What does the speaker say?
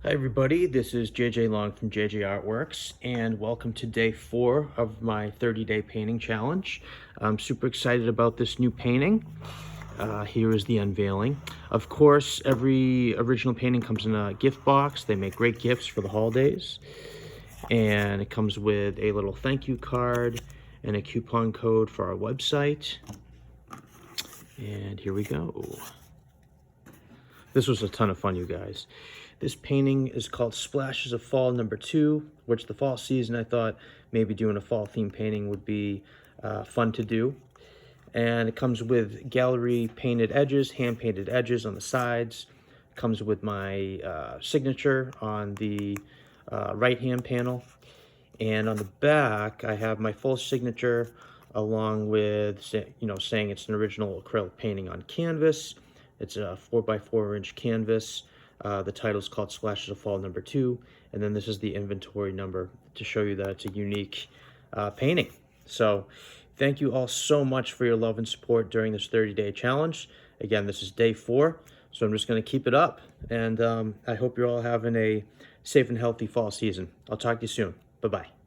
Hi everybody, this is JJ Long from JJArtworks and welcome to day 4 of my 30-day painting challenge. I'm super excited about this new painting. Here is the unveiling. Of course, every original painting comes in a gift box. They make great gifts for the holidays. And it comes with a little thank you card and a coupon code for our website. And here we go. This was a ton of fun, you guys. This painting is called Splashes of Fall #2, which the fall season I thought maybe doing a fall theme painting would be fun to do. And it comes with gallery painted edges, hand painted edges on the sides. It comes with my signature on the right hand panel. And on the back, I have my full signature along with, saying it's an original acrylic painting on canvas. It's a 4x4 inch canvas. The title is called Splashes of Fall #2, and then this is the inventory number to show you that it's a unique painting. So thank you all so much for your love and support during this 30-day challenge. Again, this is day 4, so I'm just going to keep it up, and I hope you're all having a safe and healthy fall season. I'll talk to you soon. Bye-bye.